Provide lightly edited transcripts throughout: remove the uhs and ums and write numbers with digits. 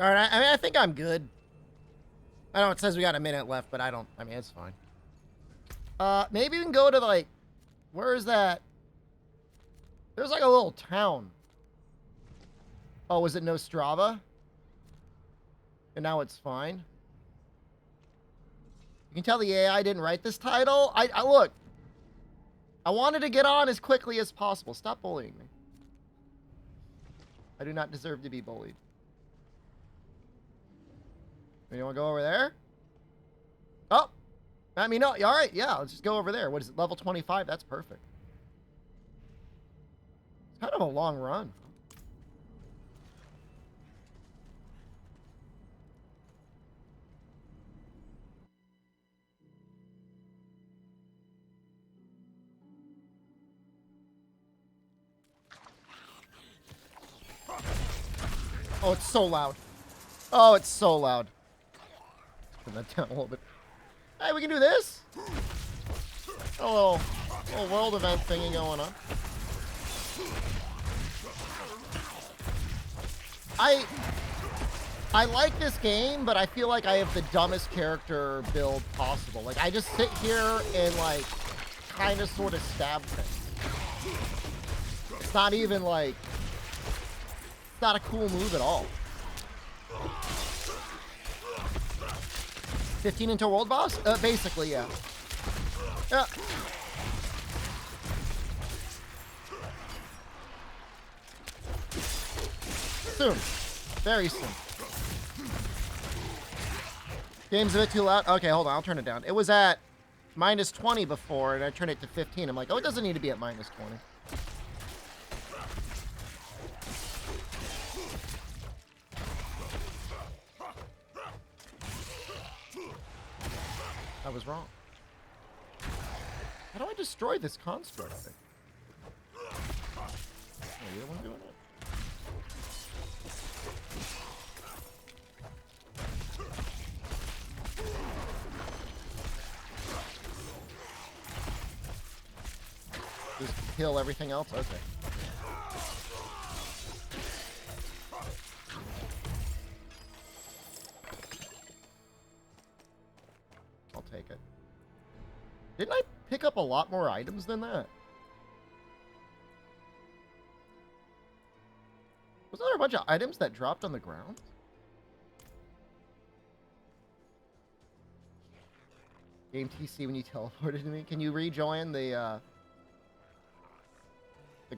All right, I mean, I think I'm good. I know it says we got a minute left, but I mean, it's fine. Maybe we can go to, like, where is that? There's, like, a little town. Oh, was it Nostrava? And now it's fine. You can tell the AI didn't write this title. I look. I wanted to get on as quickly as possible. Stop bullying me. I do not deserve to be bullied. You want to go over there? Oh, I mean, no. All right, yeah. Let's just go over there. What is it? Level 25. That's perfect. It's kind of a long run. Oh, it's so loud. Oh, it's so loud. Turn that down a little bit. Hey, we can do this. A little world event thingy going on. I like this game, but I feel like I have the dumbest character build possible. Like, I just sit here and, like, kind of sort of stab things. It's not even, like... It's not a cool move at all. 15 into world boss? Basically, yeah. Yeah. Soon. Very soon. Game's a bit too loud. Okay, hold on. I'll turn it down. It was at minus 20 before, and I turned it to 15. I'm like, oh, it doesn't need to be at minus 20. I was wrong. How do I destroy this construct thing? Oh, you're the one doing it? Just kill everything else? Okay. I'll take it. Didn't I pick up a lot more items than that? Wasn't there a bunch of items that dropped on the ground? Game TC when you teleported to me. Can you rejoin the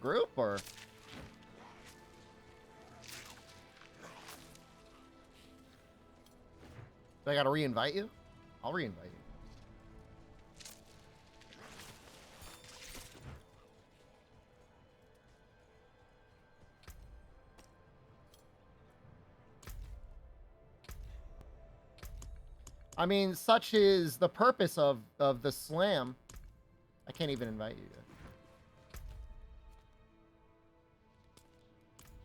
group, or? Do I gotta re-invite you? I'll re-invite you. I mean, such is the purpose of the slam. I can't even invite you yet.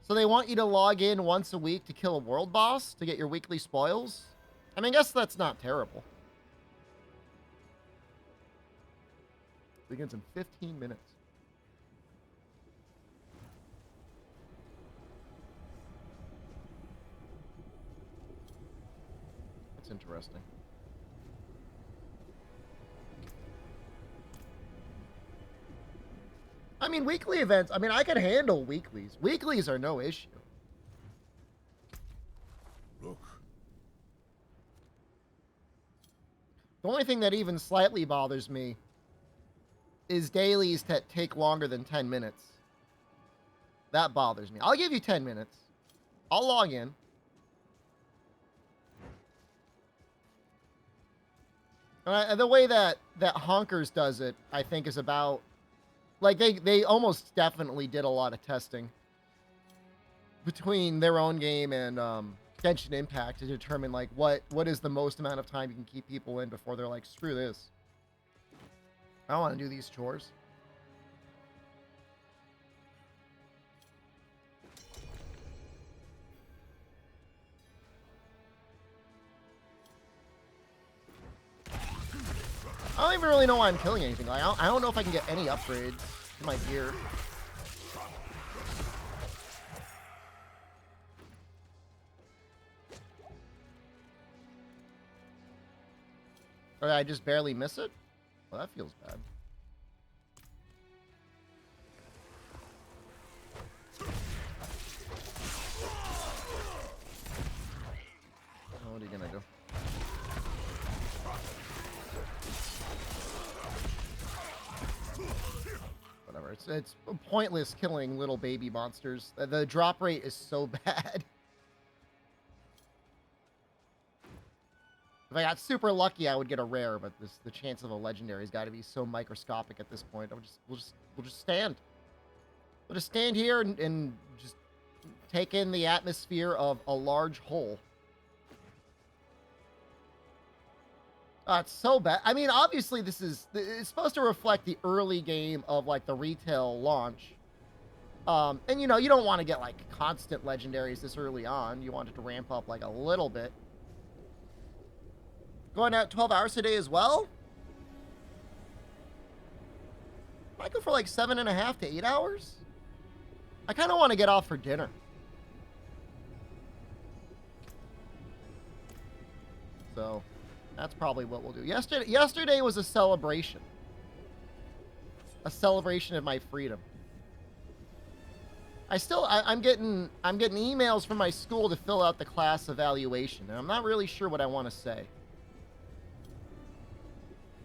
So they want you to log in once a week to kill a world boss to get your weekly spoils? I mean, I guess that's not terrible. Begins in 15 minutes. That's interesting. I mean, weekly events, I mean, I can handle weeklies. Weeklies are no issue. Look. The only thing that even slightly bothers me is dailies that take longer than 10 minutes. That bothers me. I'll give you 10 minutes. I'll log in. And the way that Honkers does it, I think, is about... Like, they almost definitely did a lot of testing between their own game and Genshin Impact to determine, like, what is the most amount of time you can keep people in before they're like, screw this. I don't want to do these chores. I don't even really know why I'm killing anything. Like, I don't know if I can get any upgrades to my gear. Or I just barely miss it? Well, that feels bad. Oh, what are you gonna do? Whatever. It's pointless killing little baby monsters. The drop rate is so bad. If I got super lucky, I would get a rare, but the chance of a legendary has got to be so microscopic at this point. We'll just stand. We'll just stand here and just take in the atmosphere of a large hole. It's so bad. I mean, obviously, it's supposed to reflect the early game of, like, the retail launch. And, you know, you don't want to get, like, constant legendaries this early on. You want it to ramp up, like, a little bit. Going out 12 hours a day as well? I go for, like, 7.5 to 8 hours? I kind of want to get off for dinner. So... that's probably what we'll do. Yesterday was a celebration. A celebration of my freedom. I'm getting emails from my school to fill out the class evaluation, and I'm not really sure what I want to say.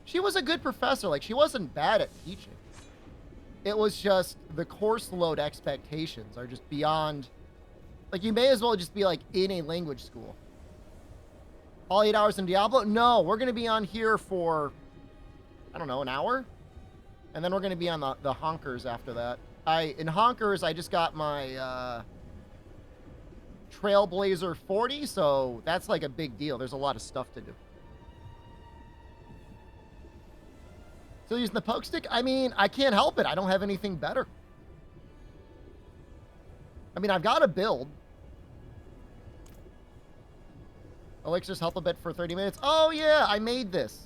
She was a good professor. Like, she wasn't bad at teaching. It was just the course load expectations are just beyond... like, you may as well just be, like, in a language school. All 8 hours in Diablo? No, we're going to be on here for, I don't know, an hour? And then we're going to be on the Honkers after that. In Honkers, I just got my Trailblazer 40, so that's like a big deal. There's a lot of stuff to do. Still using the poke stick? I mean, I can't help it. I don't have anything better. I mean, I've got a build. Elixirs help a bit for 30 minutes. Oh, yeah, I made this.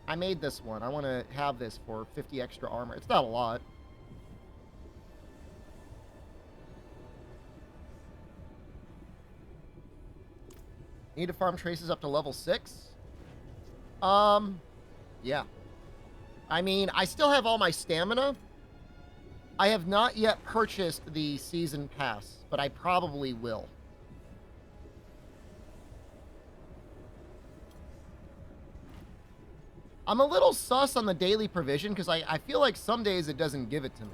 I made this one. I want to have this for 50 extra armor. It's not a lot. Need to farm traces up to level 6? Yeah. I mean, I still have all my stamina. I have not yet purchased the season pass, but I probably will. I'm a little sus on the daily provision because I feel like some days it doesn't give it to me.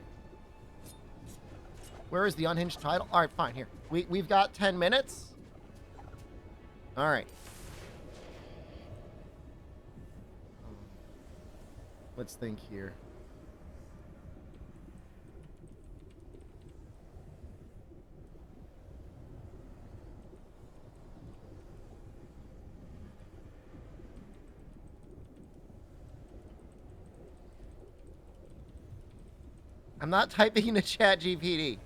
Where is the unhinged title? All right, fine. Here. We've got 10 minutes. All right. Let's think here. I'm not typing into chat GPT.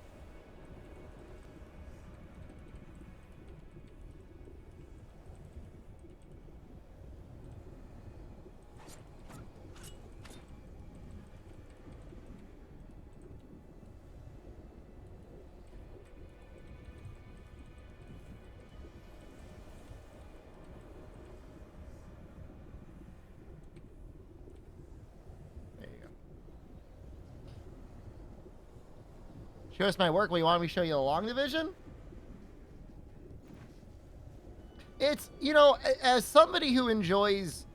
Show us my work. Well, you want me to show you the long division? It's, you know, as somebody who enjoys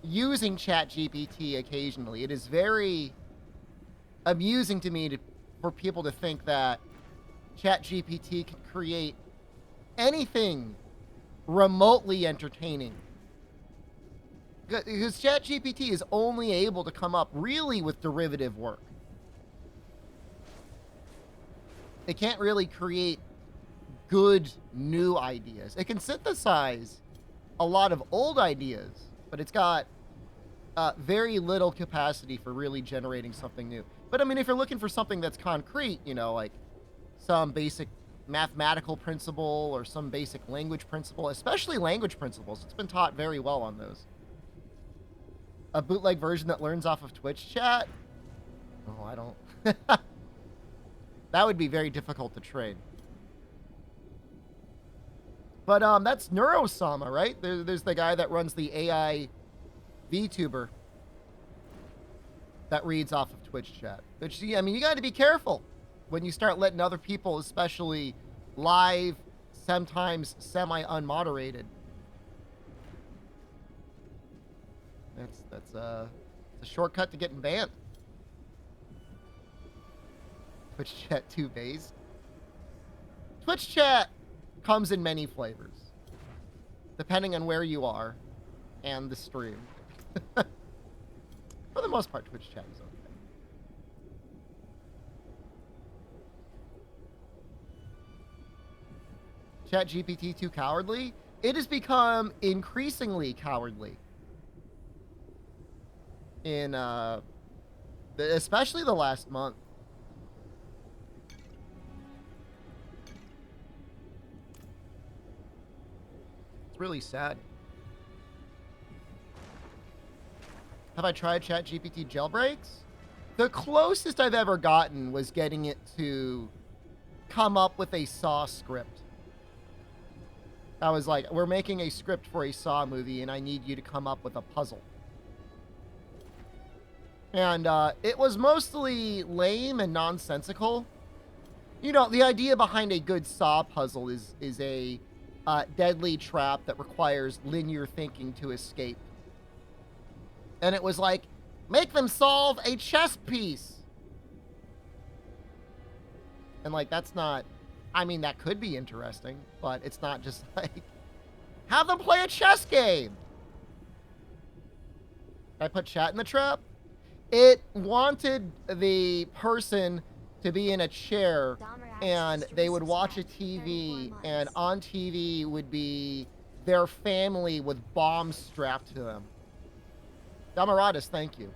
using ChatGPT occasionally, it is very amusing to me for people to think that ChatGPT can create anything remotely entertaining. Because ChatGPT is only able to come up really with derivative work. It can't really create good new ideas. It can synthesize a lot of old ideas, but it's got very little capacity for really generating something new. But I mean, if you're looking for something that's concrete, you know, like some basic mathematical principle or some basic language principle, especially language principles, it's been taught very well on those. A bootleg version that learns off of Twitch chat? Oh, I don't. That would be very difficult to train. But that's Neurosama, right? There's the guy that runs the AI VTuber that reads off of Twitch chat. Which, I mean, you got to be careful when you start letting other people, especially live, sometimes semi-unmoderated. That's a shortcut to getting banned. Twitch chat 2 based. Twitch chat comes in many flavors, depending on where you are and the stream. For the most part, Twitch chat is okay. Chat GPT too cowardly? It has become increasingly cowardly. In, especially the last month. It's really sad. Have I tried ChatGPT jailbreaks? The closest I've ever gotten was getting it to come up with a Saw script. I was like, we're making a script for a Saw movie and I need you to come up with a puzzle. And it was mostly lame and nonsensical. You know, the idea behind a good Saw puzzle is a deadly trap that requires linear thinking to escape. And it was like, make them solve a chess piece. And like, that's not, I mean, that could be interesting, but it's not just like, have them play a chess game. I put chat in the trap. It wanted the person to be in a chair and they would watch a TV, and on TV would be their family with bombs strapped to them. Damaratus, thank you.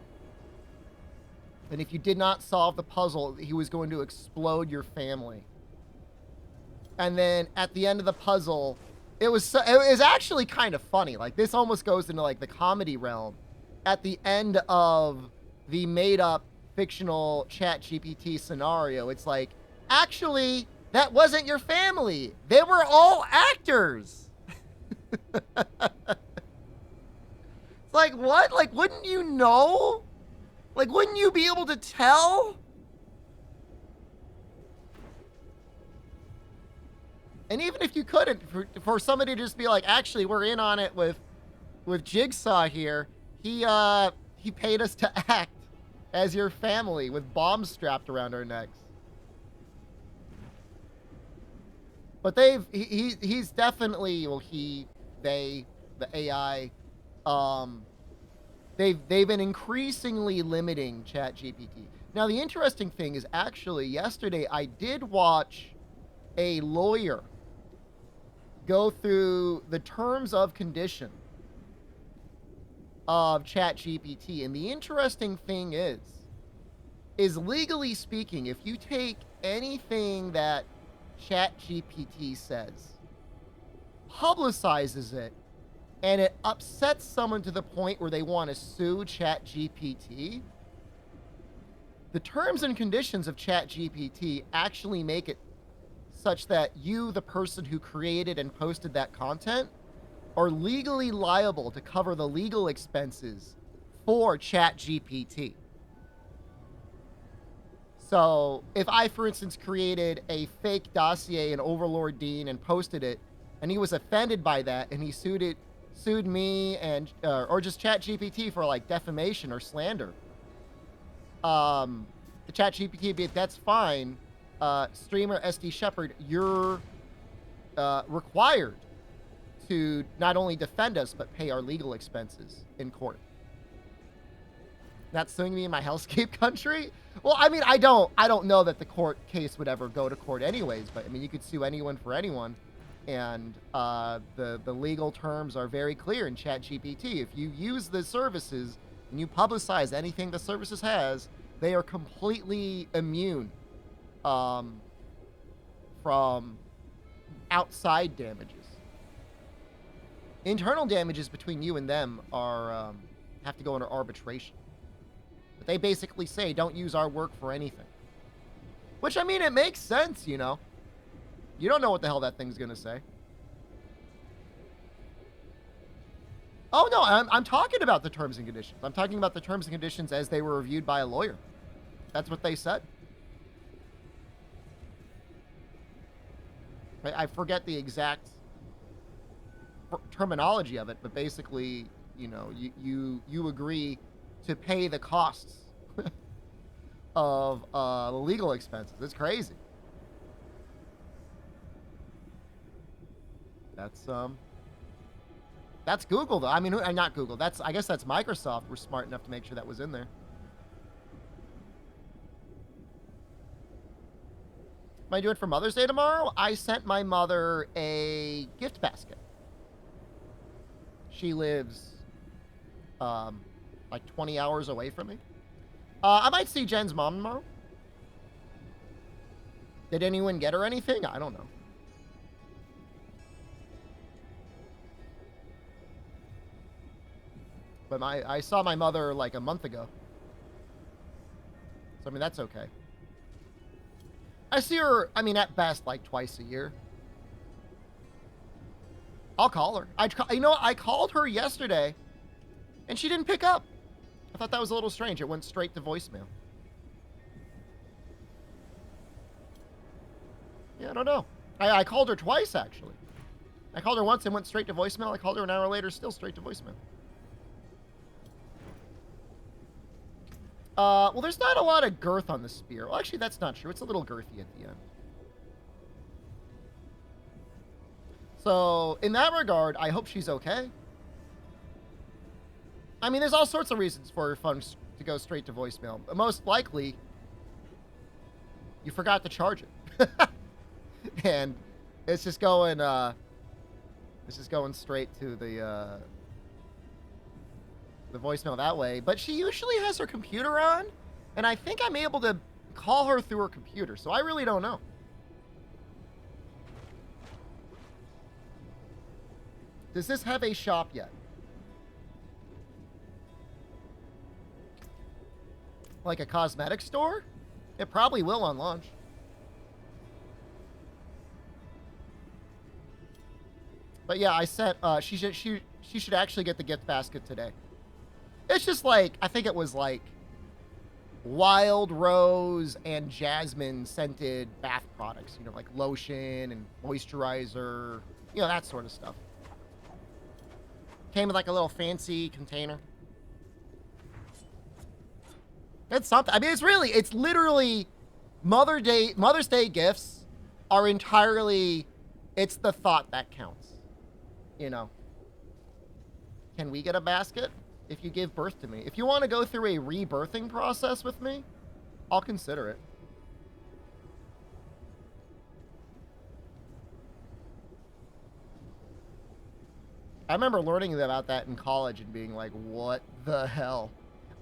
And if you did not solve the puzzle, he was going to explode your family. And then at the end of the puzzle, it was actually kind of funny. Like, this almost goes into like the comedy realm. At the end of the made-up fictional ChatGPT scenario, it's like, actually, that wasn't your family. They were all actors. It's like, what? Like, wouldn't you know? Like, wouldn't you be able to tell? And even if you couldn't, for somebody to just be like, actually, we're in on it with Jigsaw here. He paid us to act as your family with bombs strapped around our necks. But he's definitely, well, they, the AI, they've been increasingly limiting ChatGPT. Now, the interesting thing is, actually, yesterday I did watch a lawyer go through the terms of condition of ChatGPT. And the interesting thing is legally speaking, if you take anything that ChatGPT says, publicizes it, and it upsets someone to the point where they want to sue ChatGPT, the terms and conditions of ChatGPT actually make it such that you, the person who created and posted that content, are legally liable to cover the legal expenses for ChatGPT. So if I, for instance, created a fake dossier in Overlord Dean and posted it, and he was offended by that, and he sued me and or just ChatGPT for like defamation or slander, the ChatGPT would be, that's fine. Streamer SDShepard, you're required to not only defend us but pay our legal expenses in court. Not suing me in my hellscape country? Well, I mean, I don't know that the court case would ever go to court anyways, but I mean, you could sue anyone for anyone, and the legal terms are very clear in ChatGPT. If you use the services and you publicize anything the services has, they are completely immune from outside damages. Internal damages between you and them are have to go under arbitration. But they basically say, don't use our work for anything. Which, I mean, it makes sense, you know. You don't know what the hell that thing's gonna say. Oh, no, I'm talking about the terms and conditions. I'm talking about the terms and conditions as they were reviewed by a lawyer. That's what they said. I forget the exact terminology of it, but basically, you know, you agree to pay the costs of the legal expenses. It's crazy. That's Google, though. I mean, not Google. I guess that's Microsoft. We're smart enough to make sure that was in there. Am I doing it for Mother's Day tomorrow? I sent my mother a gift basket. She lives, like 20 hours away from me. I might see Jen's mom tomorrow. Did anyone get her anything? I don't know. But I saw my mother like a month ago. So, I mean, that's okay. I see her, I mean, at best, like twice a year. I'll call her. You know what? I called her yesterday, and she didn't pick up. I thought that was a little strange. It went straight to voicemail. Yeah, I don't know. I called her twice, actually. I called her once and went straight to voicemail. I called her an hour later, still straight to voicemail. Well, there's not a lot of girth on the spear. Well, actually, that's not true. It's a little girthy at the end. So, in that regard, I hope she's okay. I mean, there's all sorts of reasons for her phone to go straight to voicemail. But most likely, you forgot to charge it. And it's just going, straight to the voicemail that way. But she usually has her computer on, and I think I'm able to call her through her computer, so I really don't know. Does this have a shop yet? Like a cosmetic store? It probably will on launch. But yeah, I sent, she should actually get the gift basket today. It's just like, I think it was like wild rose and jasmine scented bath products, you know, like lotion and moisturizer, you know, that sort of stuff. Came with like a little fancy container. It's something. I mean, it's literally Mother's Day gifts are entirely, it's the thought that counts. You know. Can we get a basket if you give birth to me? If you want to go through a rebirthing process with me, I'll consider it. I remember learning about that in college and being like, what the hell?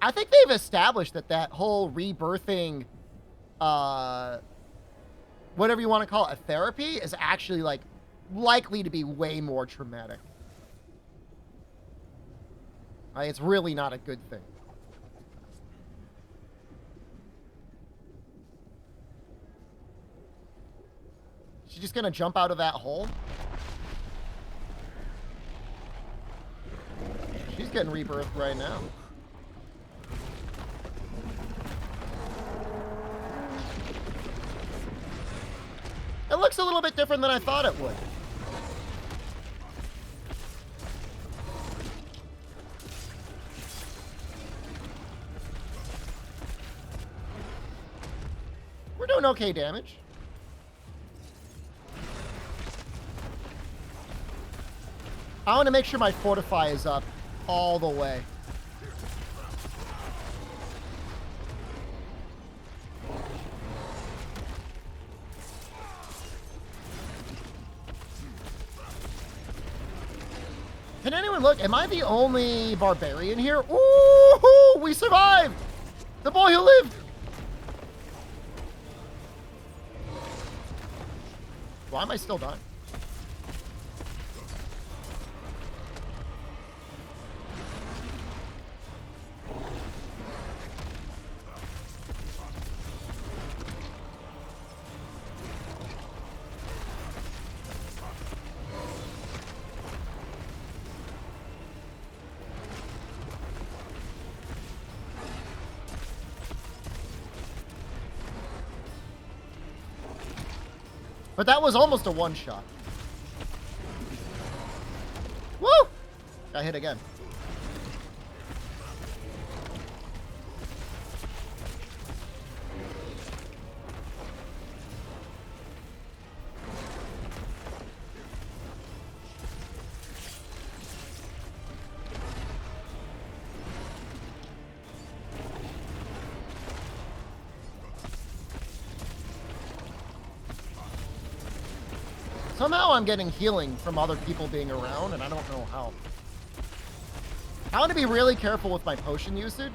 I think they've established that whole rebirthing, whatever you want to call it, a therapy, is actually, like, likely to be way more traumatic. It's really not a good thing. She's just gonna jump out of that hole? She's getting rebirthed right now. It looks a little bit different than I thought it would. We're doing okay damage. I want to make sure my fortify is up all the way. Can anyone look? Am I the only barbarian here? Ooh, we survived! The boy who lived! Why am I still dying? But that was almost a one-shot. Woo! Got hit again. Somehow I'm getting healing from other people being around, and I don't know how. I want to be really careful with my potion usage.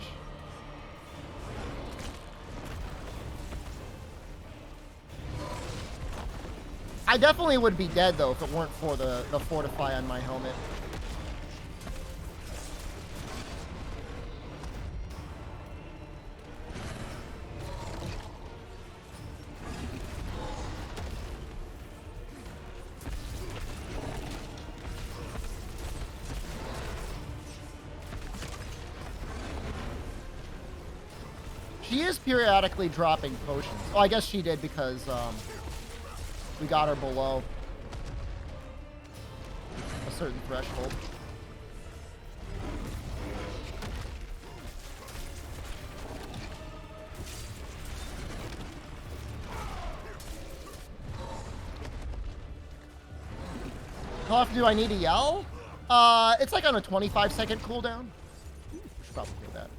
I definitely would be dead, though, if it weren't for the fortify on my helmet. She is periodically dropping potions. Oh, I guess she did because we got her below a certain threshold. How often do I need to yell? It's like on a 25-second cooldown. We should probably do that.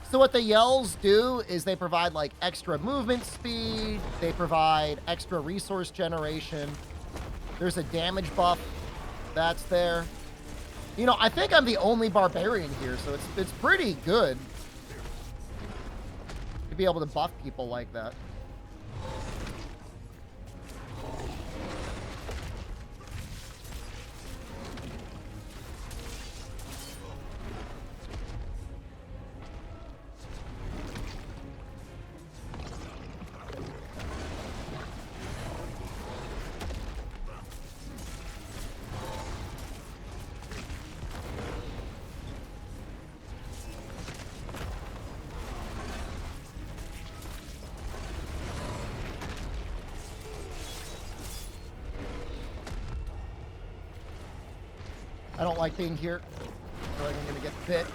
So what the yells do is they provide like extra movement speed, they provide extra resource generation. There's a damage buff that's there. You know, I think I'm the only barbarian here, so it's pretty good to be able to buff people like that. I don't like being here. I feel like I'm gonna get bit.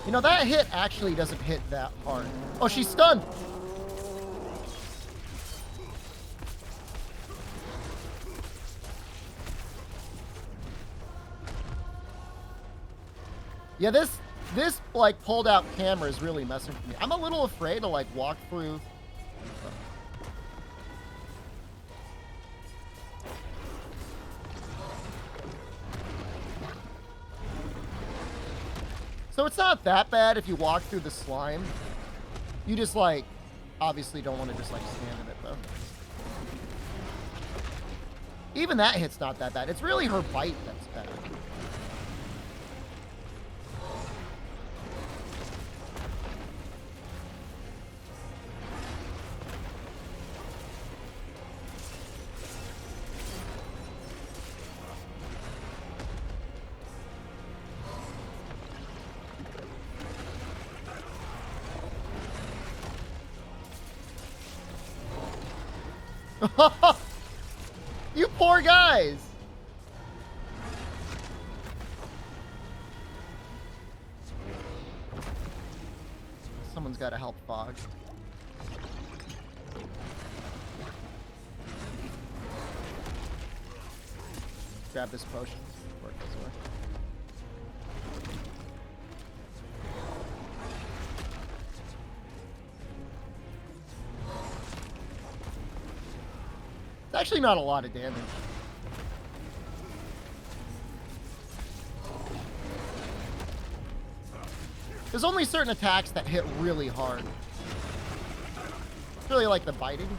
You know, that hit actually doesn't hit that hard. Oh, she's stunned! Yeah, this like pulled out camera is really messing with me. I'm a little afraid to like walk through. So it's not that bad if you walk through the slime. You just like obviously don't want to just like stand in it though. Even that hit's not that bad. It's really her bite that's bad. You poor guys. Someone's got to help Fog. Grab this potion. Work this way. It's actually not a lot of damage. There's only certain attacks that hit really hard. It's really like the biting.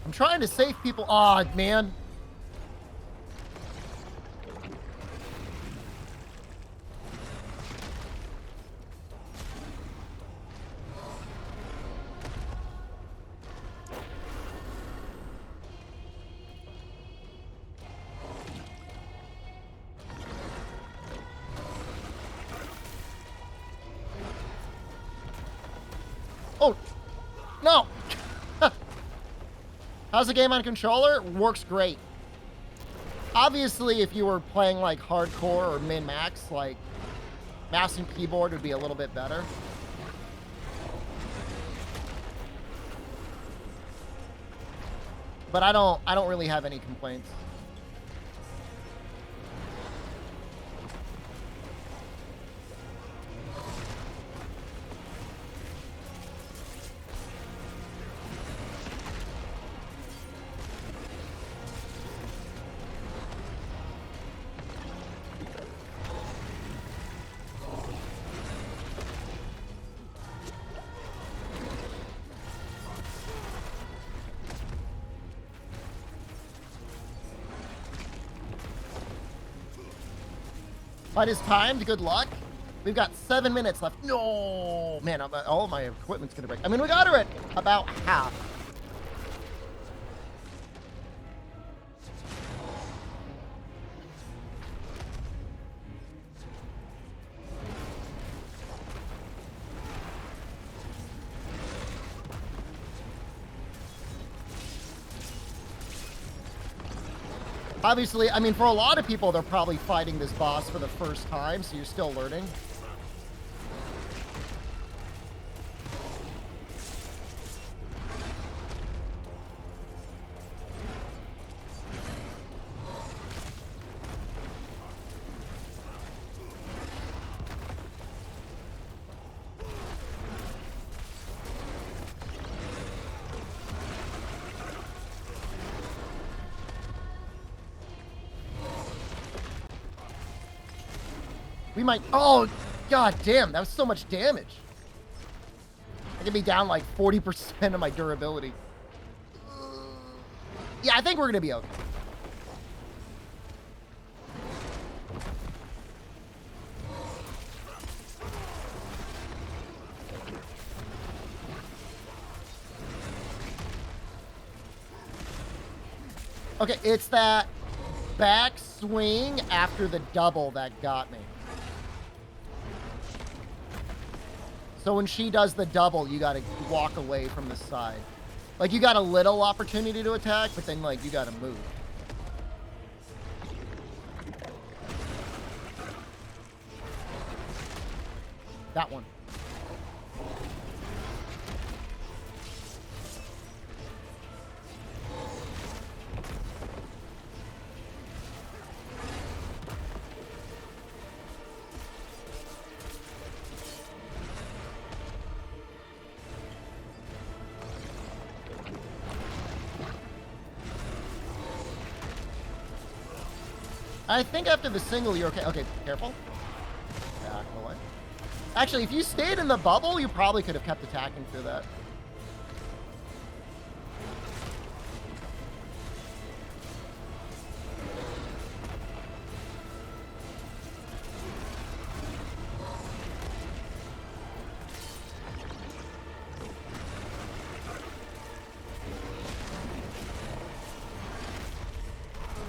I'm trying to save people. Aw, man. Oh, no. How's the game on controller? Works great. Obviously, if you were playing like hardcore or min-max, like mouse and keyboard would be a little bit better. But I don't really have any complaints. Fight is timed. Good luck. We've got 7 minutes left. No, man, all my equipment's gonna break. I mean, we got her at about half. Obviously, I mean, for a lot of people, they're probably fighting this boss for the first time, so you're still learning. We might... Oh, god damn. That was so much damage. I could be down like 40% of my durability. Yeah, I think we're going to be okay. Okay, it's that back swing after the double that got me. So when she does the double, you gotta walk away from the side. Like, you got a little opportunity to attack, but then, like, you gotta move. That one. I think after the single, you're okay. Okay, careful. Back away. Actually, if you stayed in the bubble, you probably could have kept attacking through that.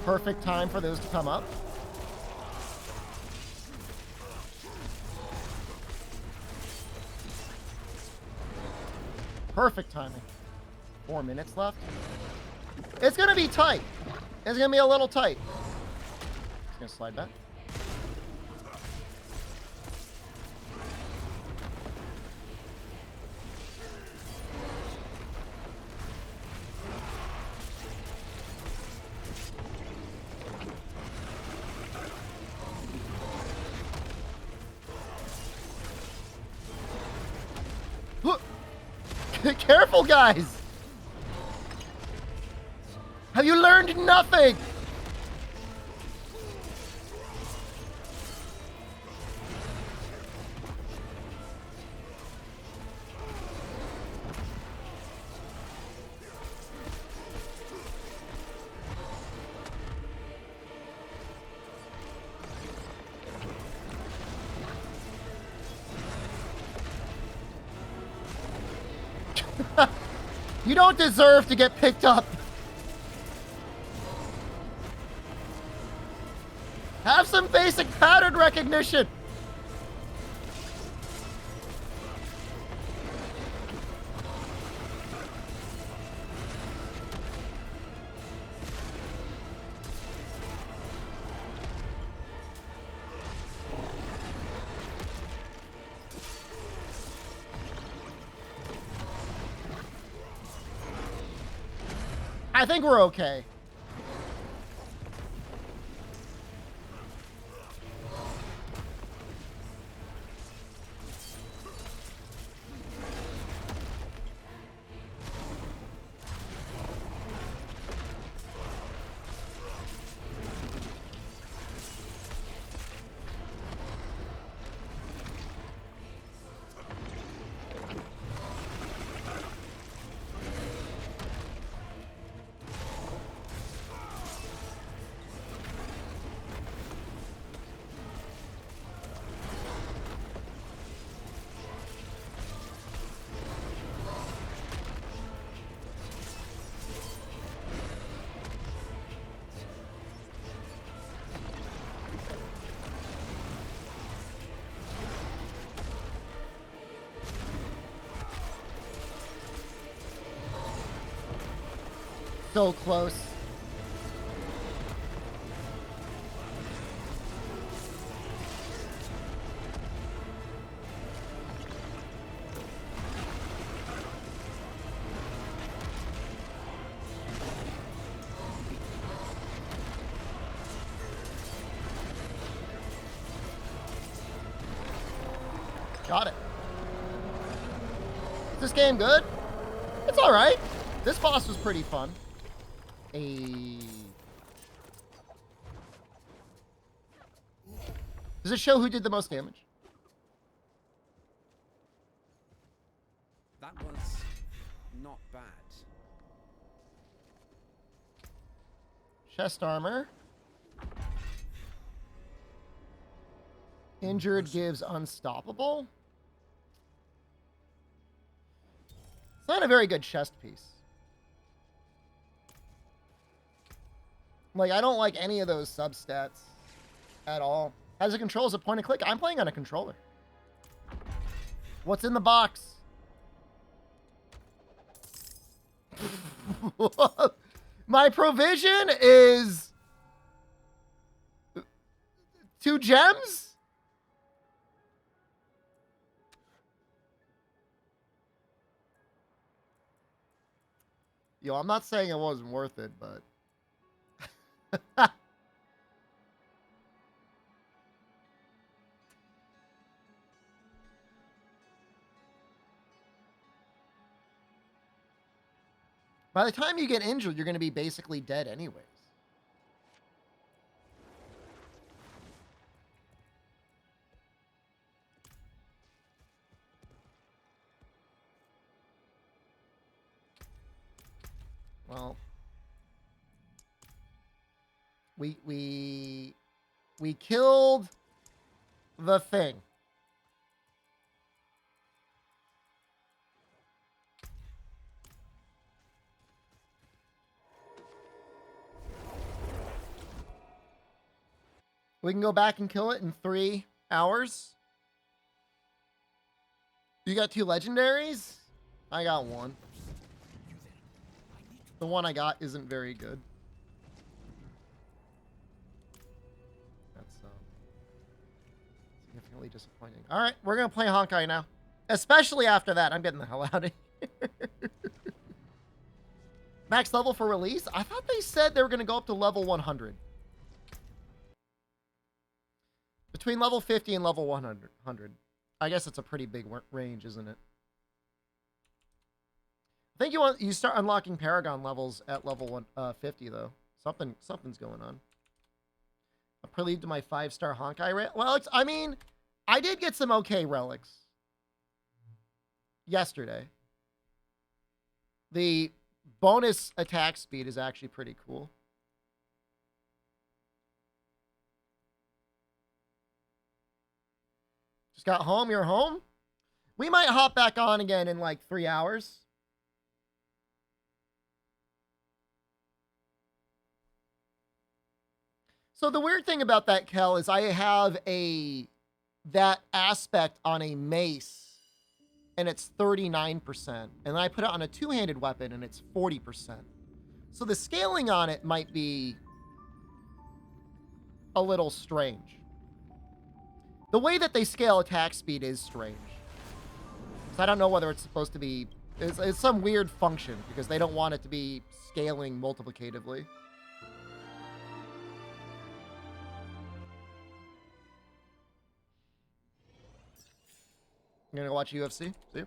Perfect time for those to come up. Perfect timing. 4 minutes left. It's going to be tight. It's going to be a little tight. It's going to slide back. Careful, guys! Have you learned nothing? You don't deserve to get picked up. Have some basic pattern recognition. I think we're okay. So close. Got it. Is this game good? It's all right. This boss was pretty fun. Does it show who did the most damage? That was not bad. Chest armor. Injured gives unstoppable. It's not a very good chest piece. Like, I don't like any of those substats at all. As a control, as a point and click, I'm playing on a controller. What's in the box? My provision is 2 gems? Yo, I'm not saying it wasn't worth it, but... By the time you get injured, you're going to be basically dead anyways. Well, we killed the thing. We can go back and kill it in 3 hours. You got 2 legendaries? I got 1. The one I got isn't very good. That's significantly disappointing. All right, we're going to play Honkai now. Especially after that. I'm getting the hell out of here. Max level for release? I thought they said they were going to go up to level 100. Between level 50 and level 100. I guess it's a pretty big range, isn't it? I think you start unlocking Paragon levels at level 50 though. Something's going on. A prelude to my 5-star Honkai relics. I mean, I did get some okay relics yesterday. The bonus attack speed is actually pretty cool. Just got home. You're home? We might hop back on again in like 3 hours. So the weird thing about that, Kel, is I have that aspect on a mace, and it's 39%. And I put it on a 2-handed weapon, and it's 40%. So the scaling on it might be a little strange. The way that they scale attack speed is strange. So I don't know whether it's supposed to be It's some weird function because they don't want it to be scaling multiplicatively. I'm gonna watch UFC. See you.